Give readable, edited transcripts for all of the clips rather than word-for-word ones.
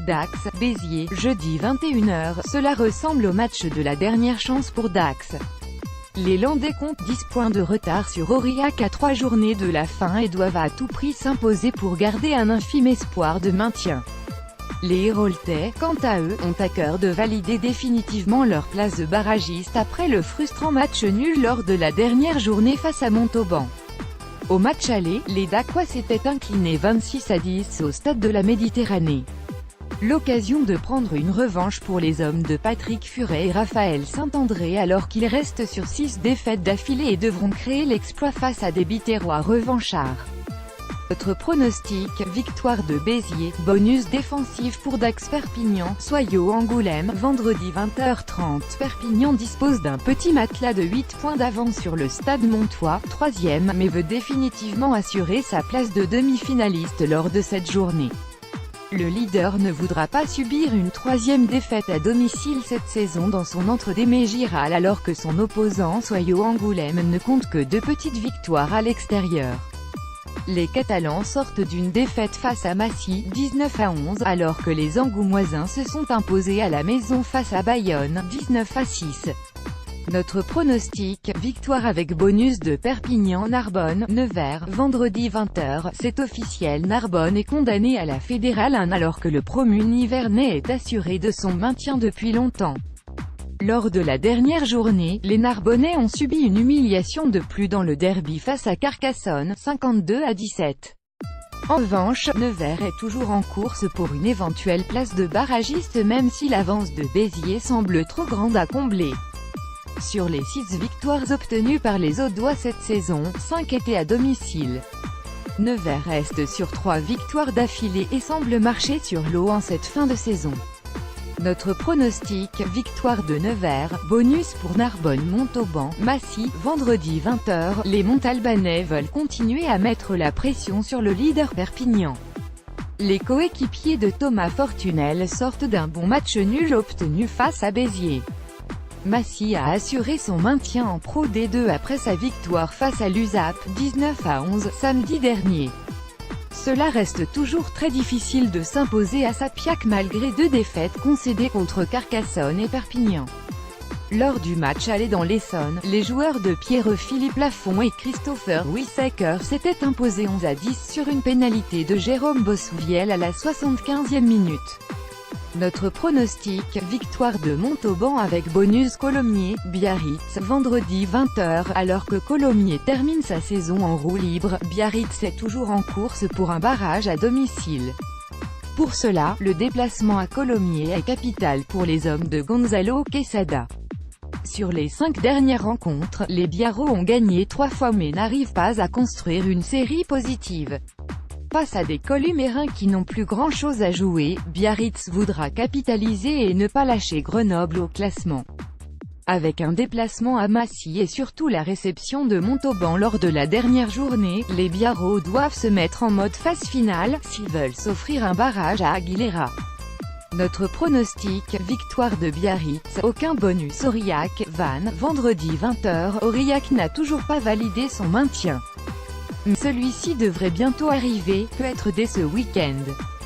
Dax, Béziers, jeudi 21 h. Cela ressemble au match de la dernière chance pour Dax. Les Landais comptent 10 points de retard sur Aurillac à 3 journées de la fin et doivent à tout prix s'imposer pour garder un infime espoir de maintien. Les Héraultais, quant à eux, ont à cœur de valider définitivement leur place de barragiste après le frustrant match nul lors de la dernière journée face à Montauban. Au match aller, les Dacois s'étaient inclinés 26-10 au stade de la Méditerranée. L'occasion de prendre une revanche pour les hommes de Patrick Furet et Raphaël Saint-André alors qu'ils restent sur 6 défaites d'affilée et devront créer l'exploit face à des Biterrois revanchards. Notre pronostic, victoire de Béziers, bonus défensif pour Dax Perpignan, Soyaux-Angoulême, vendredi 20h30. Perpignan dispose d'un petit matelas de 8 points d'avance sur le Stade Montois, 3e, mais veut définitivement assurer sa place de demi-finaliste lors de cette journée. Le leader ne voudra pas subir une 3e défaite à domicile cette saison dans son entre-deux-mets Giral alors que son opposant Soyaux-Angoulême ne compte que 2 petites victoires à l'extérieur. Les Catalans sortent d'une défaite face à Massy, 19-11, alors que les Angoumoisins se sont imposés à la maison face à Bayonne, 19-6. Notre pronostic, victoire avec bonus de Perpignan-Narbonne, Nevers, vendredi 20 h. C'est officiel, Narbonne est condamné à la Fédérale 1 alors que le promu Nivernais est assuré de son maintien depuis longtemps. Lors de la dernière journée, les Narbonnais ont subi une humiliation de plus dans le derby face à Carcassonne, 52-17. En revanche, Nevers est toujours en course pour une éventuelle place de barragiste même si l'avance de Béziers semble trop grande à combler. Sur les 6 victoires obtenues par les Audois cette saison, 5 étaient à domicile. Nevers reste sur 3 victoires d'affilée et semble marcher sur l'eau en cette fin de saison. Notre pronostic, victoire de Nevers, bonus pour Narbonne-Montauban, Massy, vendredi 20 h. Les Montalbanais veulent continuer à mettre la pression sur le leader Perpignan. Les coéquipiers de Thomas Fortunel sortent d'un bon match nul obtenu face à Béziers. Massy a assuré son maintien en Pro D2 après sa victoire face à l'USAP, 19-11, samedi dernier. Cela reste toujours très difficile de s'imposer à Sapiac malgré 2 défaites concédées contre Carcassonne et Perpignan. Lors du match aller dans l'Essonne, les joueurs de Pierre-Philippe Lafont et Christopher Wissaker s'étaient imposés 11-10 sur une pénalité de Jérôme Bossouviel à la 75e minute. Notre pronostic, victoire de Montauban avec bonus Colomiers-Biarritz, vendredi 20 h. Alors que Colomiers termine sa saison en roue libre, Biarritz est toujours en course pour un barrage à domicile. Pour cela, le déplacement à Colomiers est capital pour les hommes de Gonzalo Quesada. Sur les 5 dernières rencontres, les Biarros ont gagné 3 fois mais n'arrivent pas à construire une série positive. Face à des Columérins qui n'ont plus grand-chose à jouer, Biarritz voudra capitaliser et ne pas lâcher Grenoble au classement. Avec un déplacement à Massy et surtout la réception de Montauban lors de la dernière journée, les Biarros doivent se mettre en mode phase finale, s'ils veulent s'offrir un barrage à Aguilera. Notre pronostic, victoire de Biarritz, aucun bonus Aurillac, Vannes, vendredi 20 h. Aurillac n'a toujours pas validé son maintien. Mais celui-ci devrait bientôt arriver, peut-être dès ce week-end.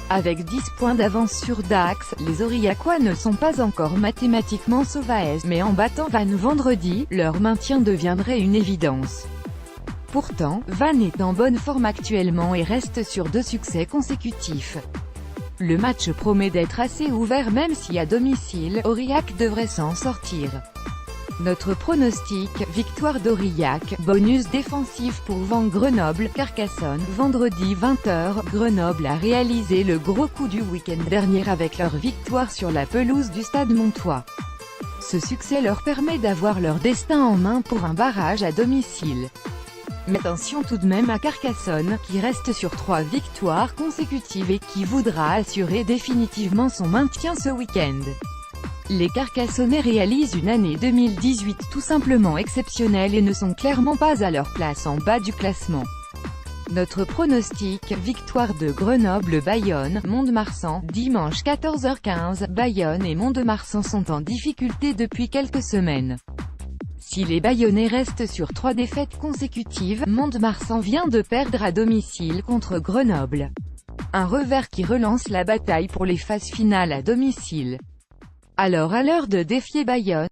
Avec 10 points d'avance sur Dax, les Aurillacois ne sont pas encore mathématiquement sauvages, mais en battant Vannes vendredi, leur maintien deviendrait une évidence. Pourtant, Vannes est en bonne forme actuellement et reste sur 2 succès consécutifs. Le match promet d'être assez ouvert même si à domicile, Aurillac devrait s'en sortir. Notre pronostic, victoire d'Aurillac, bonus défensif pour Grenoble-Carcassonne, vendredi 20 h. Grenoble a réalisé le gros coup du week-end dernier avec leur victoire sur la pelouse du Stade Montois. Ce succès leur permet d'avoir leur destin en main pour un barrage à domicile. Mais attention tout de même à Carcassonne, qui reste sur 3 victoires consécutives et qui voudra assurer définitivement son maintien ce week-end. Les Carcassonnais réalisent une année 2018 tout simplement exceptionnelle et ne sont clairement pas à leur place en bas du classement. Notre pronostic, victoire de Grenoble-Bayonne, Mont-de-Marsan, dimanche 14 h 15, Bayonne et Mont-de-Marsan sont en difficulté depuis quelques semaines. Si les Bayonnais restent sur 3 défaites consécutives, Mont-de-Marsan vient de perdre à domicile contre Grenoble. Un revers qui relance la bataille pour les phases finales à domicile. Alors à l'heure de défier Bayonne,